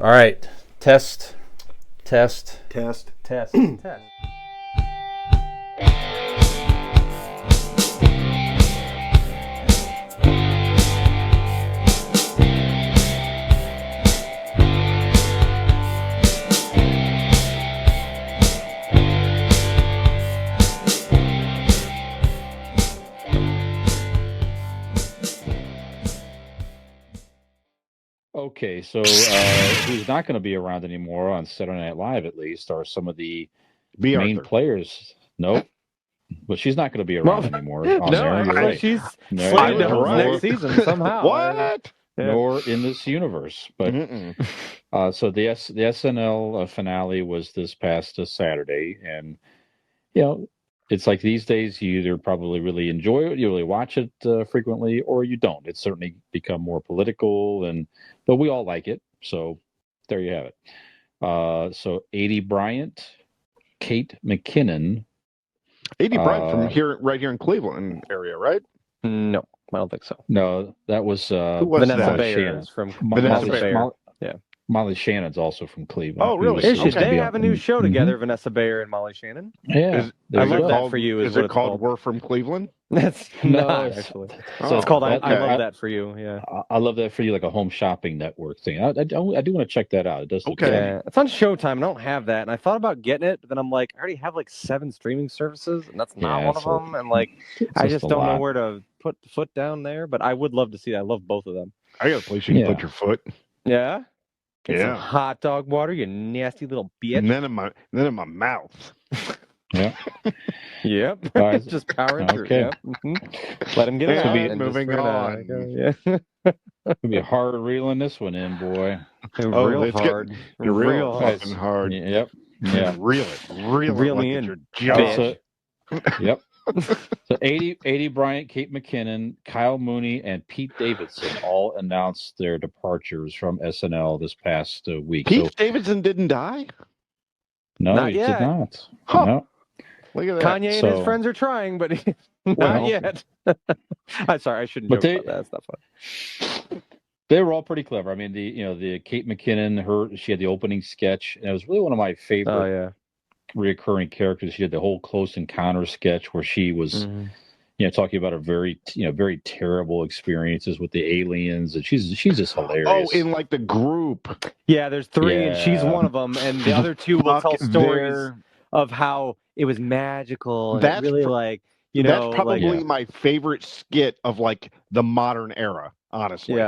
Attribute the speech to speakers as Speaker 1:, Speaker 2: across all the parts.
Speaker 1: All right. Test.
Speaker 2: Test.
Speaker 3: Okay, so who's not going to be around anymore on Saturday Night Live, at least, are some of the
Speaker 2: B.
Speaker 3: main
Speaker 2: Arthur.
Speaker 3: players. Nope. But she's not going to be around anymore on
Speaker 4: No,
Speaker 3: there. You're
Speaker 4: actually,
Speaker 3: right.
Speaker 4: she's
Speaker 3: No,
Speaker 4: slated to
Speaker 3: you're
Speaker 4: host
Speaker 3: right.
Speaker 4: next season somehow.
Speaker 2: What?
Speaker 3: Nor in this universe. But so the SNL finale was this past Saturday, and it's like these days you either probably really enjoy it, you really watch it frequently, or you don't. It's certainly become more political, but we all like it. So there you have it. So A.D. Bryant, Kate McKinnon.
Speaker 2: A.D. Bryant from right here in Cleveland area, right?
Speaker 4: No, I don't think so.
Speaker 3: No, that was
Speaker 2: was
Speaker 4: Vanessa
Speaker 2: that?
Speaker 4: Bayer
Speaker 3: Shannon.
Speaker 4: is from
Speaker 2: Vanessa
Speaker 4: Molly
Speaker 2: Bayer.
Speaker 4: Bayer. Yeah.
Speaker 3: Molly Shannon's also from Cleveland.
Speaker 2: Oh, really?
Speaker 4: Is she?
Speaker 2: Okay.
Speaker 4: They have a new show together, Vanessa Bayer and Molly Shannon.
Speaker 3: Yeah.
Speaker 4: I love that for you.
Speaker 2: Is
Speaker 4: what
Speaker 2: it
Speaker 4: it's
Speaker 2: called We're from Cleveland?
Speaker 4: That's
Speaker 3: No,
Speaker 4: not actually.
Speaker 3: So
Speaker 4: It's called I
Speaker 3: that-
Speaker 4: Love That for You. Yeah.
Speaker 3: I love that for you, like a home shopping network thing. I do want to check that out. It does look
Speaker 2: Okay.
Speaker 3: good.
Speaker 4: Yeah, it's on Showtime. I don't have that, and I thought about getting it, but then I'm like, I already have like 7 streaming services, and that's not one of them. And like, I just don't know where to put the foot down there. But I would love to see that. I love both of them.
Speaker 2: I got a place you can put your foot.
Speaker 4: Yeah. Get some
Speaker 2: Yeah.
Speaker 4: hot dog water, you nasty little bitch.
Speaker 2: And then in my mouth.
Speaker 3: Yeah.
Speaker 4: Yep.
Speaker 3: Guys,
Speaker 4: Just power through.
Speaker 3: okay.
Speaker 4: Yep. Let him get it out.
Speaker 2: And
Speaker 4: and
Speaker 2: moving
Speaker 4: just
Speaker 2: on.
Speaker 4: Yeah.
Speaker 3: It'll be hard reeling this one in, boy.
Speaker 4: Real
Speaker 2: it's
Speaker 4: hard.
Speaker 2: getting real
Speaker 4: hard.
Speaker 2: fucking hard.
Speaker 3: Yep. Yeah.
Speaker 2: Reel it
Speaker 4: Reel
Speaker 2: like
Speaker 4: me
Speaker 2: it's
Speaker 4: in,
Speaker 2: your job.
Speaker 3: Yep. So 80 Bryant, Kate McKinnon, Kyle Mooney, and Pete Davidson all announced their departures from SNL this past week.
Speaker 2: Pete Davidson didn't die?
Speaker 3: No,
Speaker 4: Not
Speaker 3: he
Speaker 4: yet.
Speaker 3: did not.
Speaker 2: Huh.
Speaker 3: No.
Speaker 2: Look at that.
Speaker 4: Kanye and his friends are trying, but not yet. I'm sorry, I shouldn't joke about that. That's not fun.
Speaker 3: They were all pretty clever. I mean, the Kate McKinnon, she had the opening sketch, and it was really one of my favorite reoccurring characters. She did the whole Close Encounter sketch where she was, talking about her very terrible experiences with the aliens, and she's just hilarious.
Speaker 2: Oh, in like the group.
Speaker 4: Yeah, there's 3, and she's one of them, and the other 2 will tell stories of how it was magical. And that's really
Speaker 2: that's probably my favorite skit of like the modern era, honestly.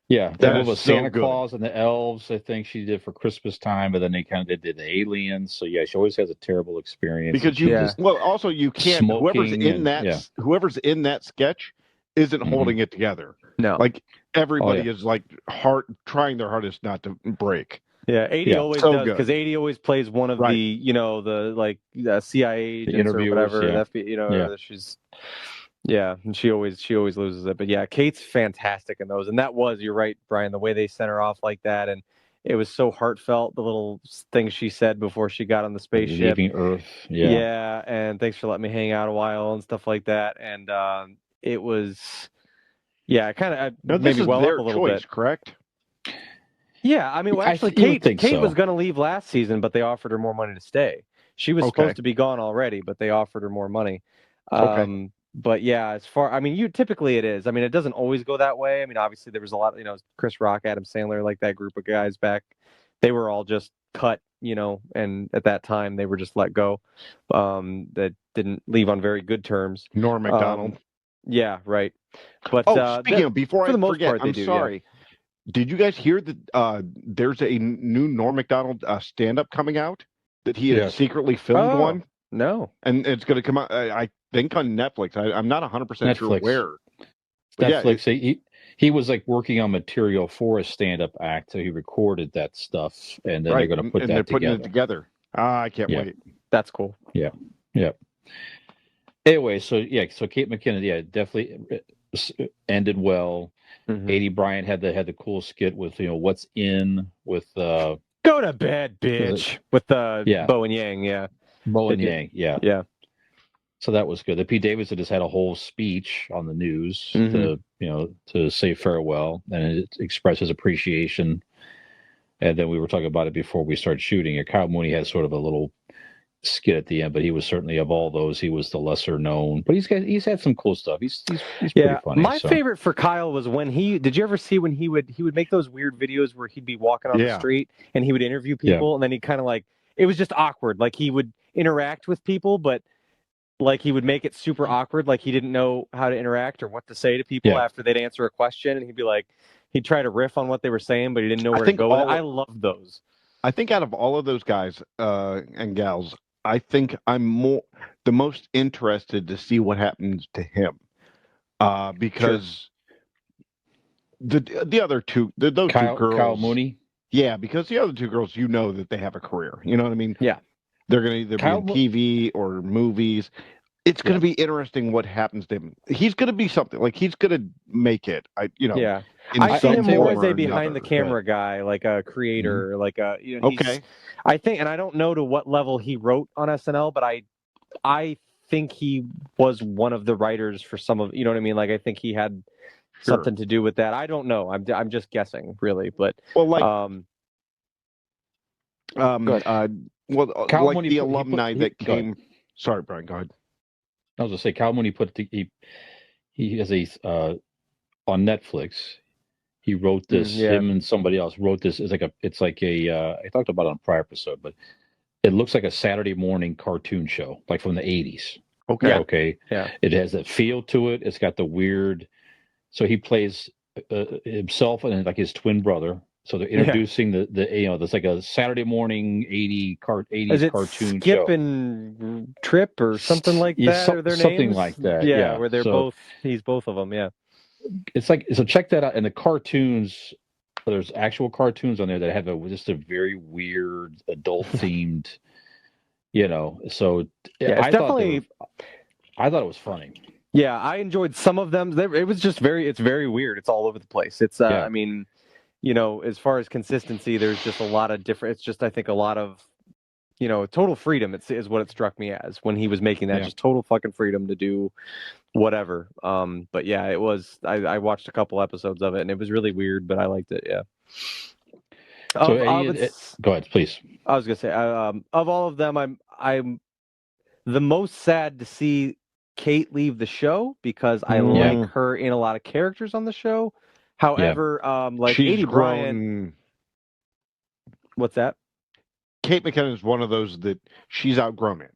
Speaker 3: Yeah,
Speaker 2: that
Speaker 3: was
Speaker 2: so
Speaker 3: Santa
Speaker 2: good.
Speaker 3: Claus and the elves. I think she did for Christmas time, but then they kind of did the aliens. So yeah, she always has a terrible experience
Speaker 2: because you can't. Whoever's in that sketch isn't holding it together.
Speaker 4: No,
Speaker 2: like everybody is like trying their hardest not to break.
Speaker 4: Yeah, 80 always does, because 80 always plays one of the CIA agents or whatever. FBI, she's. Yeah, and she always loses it. But yeah, Kate's fantastic in those. And that was, you're right, Brian, the way they sent her off like that. And it was so heartfelt, the little things she said before she got on the spaceship.
Speaker 3: Leaving Earth. Yeah.
Speaker 4: Yeah, and thanks for letting me hang out a while and stuff like that. And it was, kind of maybe well up a little bit.
Speaker 2: Correct?
Speaker 4: Yeah, I mean, actually, Kate was going to leave last season, but they offered her more money to stay. She was supposed to be gone already, but they offered her more money.
Speaker 2: Okay.
Speaker 4: But yeah, typically it is. I mean, it doesn't always go that way. I mean, obviously there was a lot, Chris Rock, Adam Sandler, like that group of guys back, they were all just cut, and at that time they were just let go. That didn't leave on very good terms.
Speaker 2: Norm Macdonald.
Speaker 4: Yeah, right. But
Speaker 2: speaking of, before I forget, I'm sorry.
Speaker 4: Yeah.
Speaker 2: Did you guys hear that there's a new Norm Macdonald stand-up coming out? That he had secretly filmed one?
Speaker 4: No.
Speaker 2: And it's going to come out, I think, on Netflix. I'm not 100% sure where.
Speaker 3: Netflix. Yeah, he was like working on material for a stand-up act, so he recorded that stuff, and then they're going to put that together.
Speaker 2: Putting it together. I can't wait.
Speaker 4: That's cool.
Speaker 3: Yeah. Anyway, so Kate McKinnon, definitely ended well. 80 Bryant had the cool skit with what's in with
Speaker 4: go to bed, bitch, with Bo and Yang.
Speaker 3: Bo and Yang,
Speaker 4: yeah.
Speaker 3: So that was good. The Pete Davidson just had a whole speech on the news to say farewell and express his appreciation. And then we were talking about it before we started shooting. Kyle Mooney has sort of a little skit at the end, but he was certainly, of all those, he was the lesser known. But he's had some cool stuff. He's pretty funny.
Speaker 4: My favorite for Kyle was when did you ever see when he would make those weird videos where he'd be walking on the street and he would interview people and then he kind of like, it was just awkward. Like he would interact with people, but like he would make it super awkward. Like he didn't know how to interact or what to say to people after they'd answer a question. And he'd be like, he'd try to riff on what they were saying, but he didn't know where to go with it. I loved those.
Speaker 2: I think out of all of those guys and gals, I think I'm the most interested to see what happens to him, because the other two, those two girls,
Speaker 3: Kyle Mooney,
Speaker 2: because the other two girls, that they have a career. You know what I mean?
Speaker 4: Yeah,
Speaker 2: they're going to either be in TV or movies. It's going to be interesting what happens to him. He's going to be something like he's going to make it. I
Speaker 4: see him more as a behind the camera guy, like a creator, like a I think, and I don't know to what level he wrote on SNL, but I think he was one of the writers for some of, you know what I mean? Like I think he had something to do with that. I don't know. I'm just guessing, really, but
Speaker 2: Kyle Mooney, the alumni that came. Sorry, Brian, go ahead.
Speaker 3: I was going to say, Kyle Mooney he has a on Netflix. He wrote this. Him and somebody else wrote this. It's like a. I talked about it on a prior episode, but it looks like a Saturday morning cartoon show, like from the 80s.
Speaker 2: Okay.
Speaker 3: Okay. Yeah. It has that feel to it. It's got the weird. So he plays himself and like his twin brother. So they're introducing there's like a Saturday morning 80s cartoon
Speaker 4: Skip
Speaker 3: show.
Speaker 4: And Trip or something like that, or their
Speaker 3: something
Speaker 4: names?
Speaker 3: like that.
Speaker 4: Yeah, where they're he's both of them. Yeah.
Speaker 3: It's like, so check that out. And the cartoons, there's actual cartoons on there that have just a very weird adult themed, so I thought it was funny.
Speaker 4: Yeah, I enjoyed some of them. It was just it's very weird. It's all over the place. It's, I mean, as far as consistency, there's just a lot of different, it's just, I think a lot of, total freedom is what it struck me as when he was making that, just total fucking freedom to do whatever. But yeah, it was, I watched a couple episodes of it and it was really weird, but I liked it. Yeah.
Speaker 3: So go ahead, please.
Speaker 4: I was gonna say, of all of them, I'm the most sad to see Kate leave the show because I like her in a lot of characters on the show. However, like
Speaker 2: she's
Speaker 4: 80 Bryant. What's that?
Speaker 2: Kate McKinnon is one of those that she's outgrown it.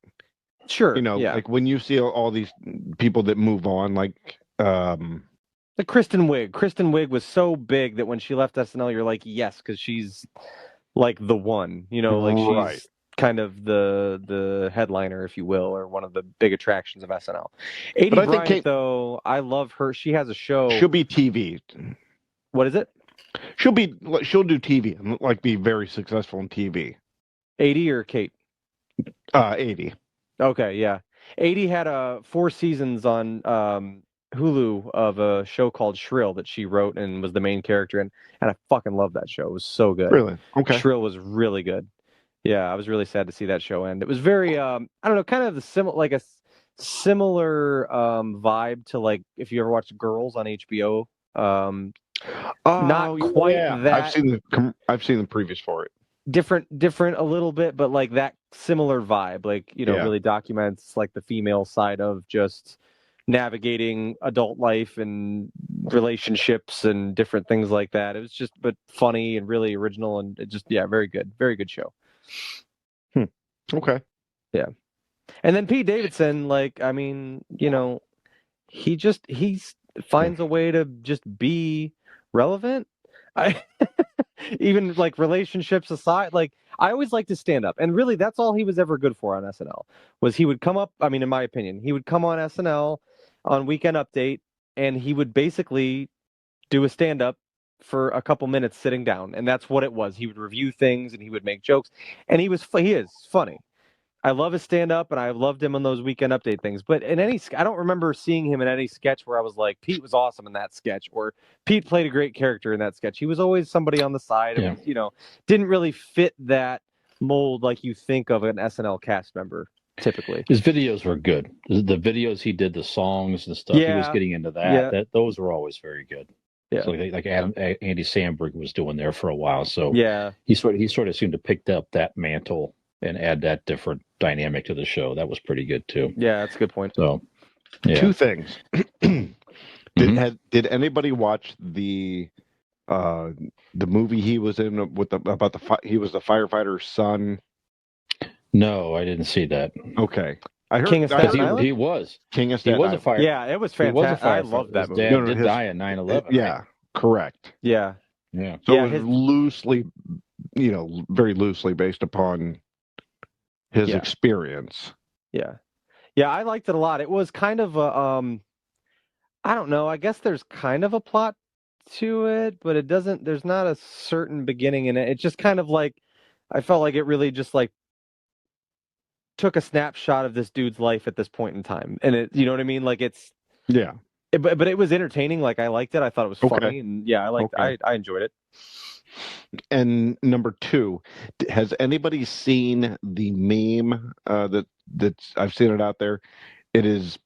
Speaker 4: Sure.
Speaker 2: Like when you see all these people that move on, like
Speaker 4: Kristen Wiig. Kristen Wiig was so big that when she left SNL, you're like, yes, because she's like the one, like she's kind of the headliner, if you will, or one of the big attractions of SNL. 80 Bryant, though, I love her. She has a show.
Speaker 2: She'll be TV.
Speaker 4: What is it?
Speaker 2: She'll do TV and like be very successful in TV.
Speaker 4: 80 or Kate?
Speaker 2: 80.
Speaker 4: Okay, yeah. 80 had 4 seasons on Hulu of a show called Shrill that she wrote and was the main character in, and I fucking love that show. It was so good.
Speaker 2: Really? Okay.
Speaker 4: Shrill was really good. Yeah, I was really sad to see that show end. It was very I don't know, kind of a similar vibe to like if you ever watched Girls on HBO. Not quite that.
Speaker 2: I've seen the previews for it.
Speaker 4: Different a little bit, but like that similar vibe, like really documents like the female side of just navigating adult life and relationships and different things like that. It was just but funny and really original and it just very good show.
Speaker 2: Okay.
Speaker 4: Yeah. And then Pete Davidson, like, I mean, he finds a way to just be relevant. Even like relationships aside, like I always like to stand up, and really that's all he was ever good for on SNL was he would come up. I mean, in my opinion, he would come on SNL on Weekend Update, and he would basically do a stand up for a couple minutes sitting down, and that's what it was. He would review things and he would make jokes, and he is funny. I love his stand-up, and I loved him on those Weekend Update things. But I don't remember seeing him in any sketch where I was like, Pete was awesome in that sketch, or Pete played a great character in that sketch. He was always somebody on the side, and didn't really fit that mold like you think of an SNL cast member typically.
Speaker 3: His videos were good. The videos he did, the songs and stuff, he was getting into that. Yeah. Those were always very good.
Speaker 4: Yeah.
Speaker 3: So like Andy Samberg was doing there for a while. So
Speaker 4: yeah,
Speaker 3: he sort of seemed to pick up that mantle and add that different dynamic to the show. That was pretty good too.
Speaker 4: Yeah, that's a good point.
Speaker 3: So, yeah.
Speaker 2: Two things. Did anybody watch the movie he was in with he was the firefighter's son?
Speaker 3: No, I didn't see that.
Speaker 2: Okay. I heard
Speaker 4: King of Staten Island?
Speaker 3: He was.
Speaker 2: King of Staten Island.
Speaker 3: A fire.
Speaker 4: Yeah, it was fantastic. I love that movie.
Speaker 3: His dad did die in 9/11.
Speaker 2: Yeah,
Speaker 3: right?
Speaker 2: correct.
Speaker 4: Yeah.
Speaker 2: So it was loosely, very loosely based upon his experience.
Speaker 4: Yeah. Yeah, I liked it a lot. It was kind of a I don't know. I guess there's kind of a plot to it, but there's not a certain beginning in it. It's just kind of like, I felt like it really just like took a snapshot of this dude's life at this point in time. And it, you know what I mean? Like but it was entertaining. Like I liked it. I thought it was funny. And yeah, I enjoyed it.
Speaker 2: And number two, has anybody seen the meme that I've seen it out there? It is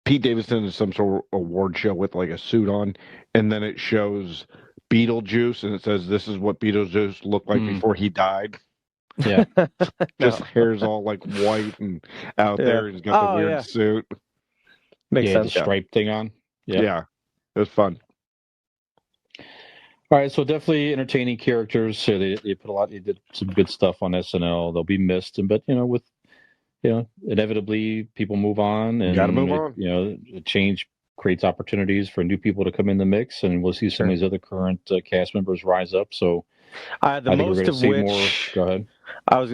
Speaker 2: Pete Davidson in some sort of award show with like a suit on, and then it shows Beetlejuice, and it says, "This is what Beetlejuice looked like before he died."
Speaker 3: Yeah,
Speaker 2: just hair's all like white and out there. He's got the weird suit.
Speaker 4: Makes sense.
Speaker 3: The stripe thing on.
Speaker 2: Yeah, it was fun.
Speaker 3: All right, so definitely entertaining characters. So they did some good stuff on SNL. They'll be missed, but inevitably people move on, and
Speaker 2: got to move on.
Speaker 3: Change creates opportunities for new people to come in the mix, and we'll see some of these other current cast members rise up. So
Speaker 4: the most of which,
Speaker 3: go ahead.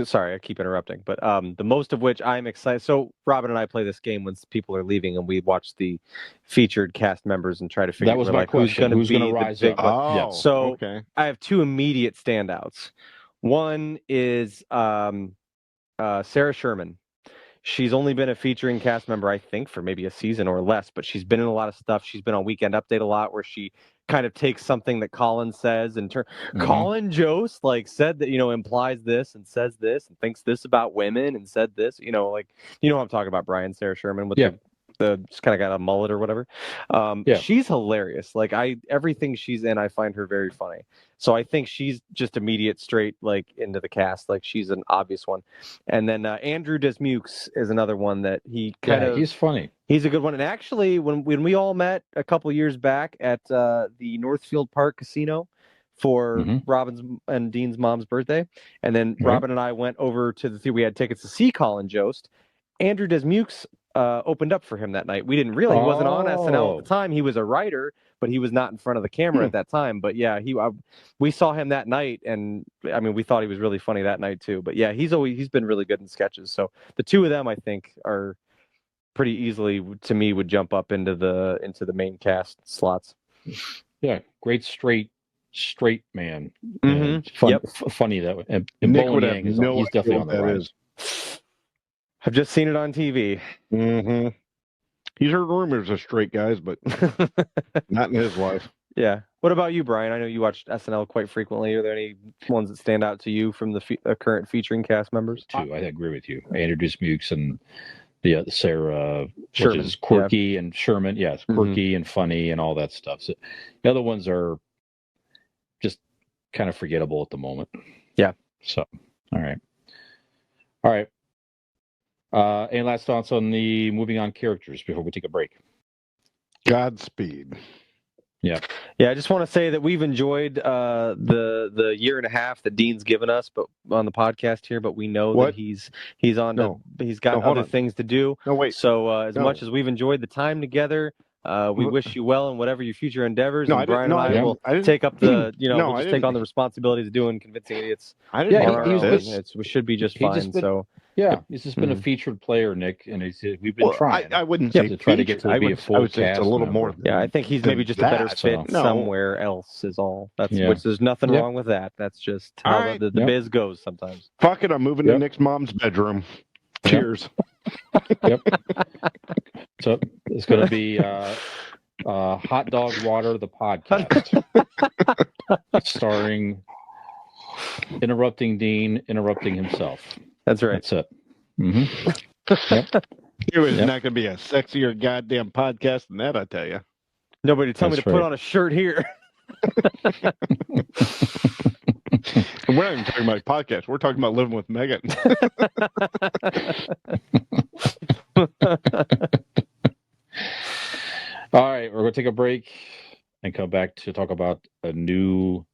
Speaker 4: Sorry, I keep interrupting, but the most of which I'm excited. So Robin and I play this game when people are leaving, and we watch the featured cast members and try to figure out who's going to
Speaker 3: rise up.
Speaker 4: I have two immediate standouts. One is Sarah Sherman. She's only been a featuring cast member, I think, for maybe a season or less, but she's been in a lot of stuff. She's been on Weekend Update a lot, where she kind of takes something that Colin says and Colin Jost said that, implies this and says this and thinks this about women and said this, what I'm talking about, Brian. Sarah Sherman with the just kind of got a mullet or whatever. She's hilarious. Everything she's in, I find her very funny. So I think she's just immediate straight into the cast. She's an obvious one. And then Andrew Desmukes is another one that he's funny. He's a good one. And actually, when we all met a couple years back at the Northfield Park Casino for Robin's and Dean's mom's birthday, and then Robin and I went over to the theater. We had tickets to see Colin Jost. Andrew Desmukes opened up for him that night. We didn't really. He wasn't on SNL at the time. He was a writer, but he was not in front of the camera at that time. But yeah, we saw him that night, and I mean, we thought he was really funny that night too. But yeah, he's been really good in sketches. So the two of them, I think, are pretty easily, to me, would jump up into the main cast slots.
Speaker 3: Yeah, great straight man. Funny that way. And
Speaker 2: Nick
Speaker 3: Bowen Yang he's definitely on the rise.
Speaker 4: I've just seen it on TV.
Speaker 2: Mm-hmm. He's heard rumors of straight guys, but not in his life.
Speaker 4: Yeah. What about you, Brian? I know you watch SNL quite frequently. Are there any ones that stand out to you from the current featuring cast members?
Speaker 3: I agree with you. Andrew Desmukes and the Sarah
Speaker 4: Sherman,
Speaker 3: which is quirky, and Sherman. Yeah, it's quirky and funny and all that stuff. So the other ones are just kind of forgettable at the moment.
Speaker 4: Yeah.
Speaker 3: So, all right. Any last thoughts on the moving on characters before we take a break?
Speaker 2: Godspeed.
Speaker 4: Yeah. I just want to say that we've enjoyed the year and a half that Dean's given us, but on the podcast here. But we know that he's on. He's got other things to do.
Speaker 2: No, wait.
Speaker 4: So as much as we've enjoyed the time together, we wish you well in whatever your future endeavors. And Brian and I will take up the we'll just take on the responsibilities of doing Convincing Idiots. We should be just fine.
Speaker 3: He's just been a featured player, Nick, and we've been trying.
Speaker 2: I wouldn't say
Speaker 3: to try to get to be a full cast.
Speaker 2: A little more.
Speaker 4: Yeah, I think he's maybe just a better fit somewhere else. Is all. Which there's nothing wrong with that. That's just how the biz goes sometimes.
Speaker 2: Fuck it, I'm moving to Nick's mom's bedroom. Cheers.
Speaker 3: Yep. So it's going to be Hot Dog Water, the podcast, starring interrupting Dean, interrupting himself.
Speaker 4: That's right.
Speaker 3: That's it. Mm-hmm.
Speaker 2: It was not going to be a sexier goddamn podcast than that, I tell you.
Speaker 4: Nobody tell me to put on a shirt here.
Speaker 2: And we're not even talking about podcast. We're talking about living with Megan.
Speaker 3: All right, we're going to take a break and come back to talk about a new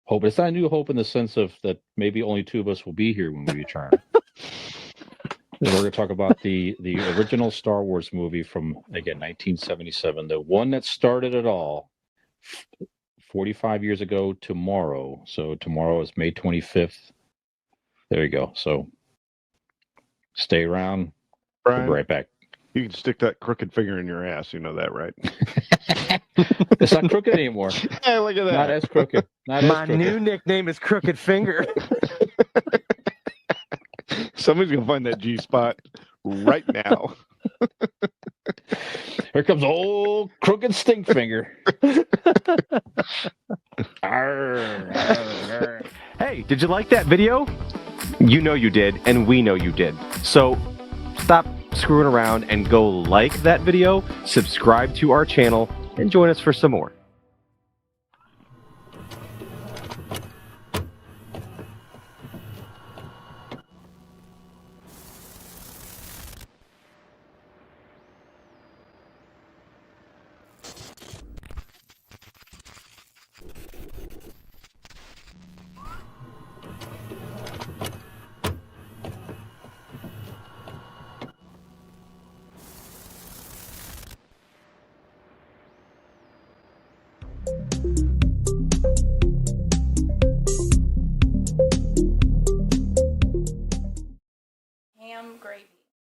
Speaker 3: hope. It's not a new hope in the sense of that maybe only two of us will be here when we return. We're going to talk about the original Star Wars movie from, again, 1977, the one that started it all 45 years ago tomorrow. So tomorrow is May 25th. There you go. So stay around.
Speaker 2: Brian,
Speaker 3: we'll be right back.
Speaker 2: You can stick that crooked finger in your ass. You know that, right?
Speaker 3: It's not crooked anymore.
Speaker 2: Yeah, look at that.
Speaker 3: Not as crooked.
Speaker 4: My new nickname is Crooked Finger.
Speaker 2: Somebody's going to find that G-spot right now.
Speaker 3: Here comes old Crooked Stink Finger.
Speaker 4: Hey, did you like that video? You know you did, and we know you did. So stop screwing around and go like that video, subscribe to our channel, and join us for some more.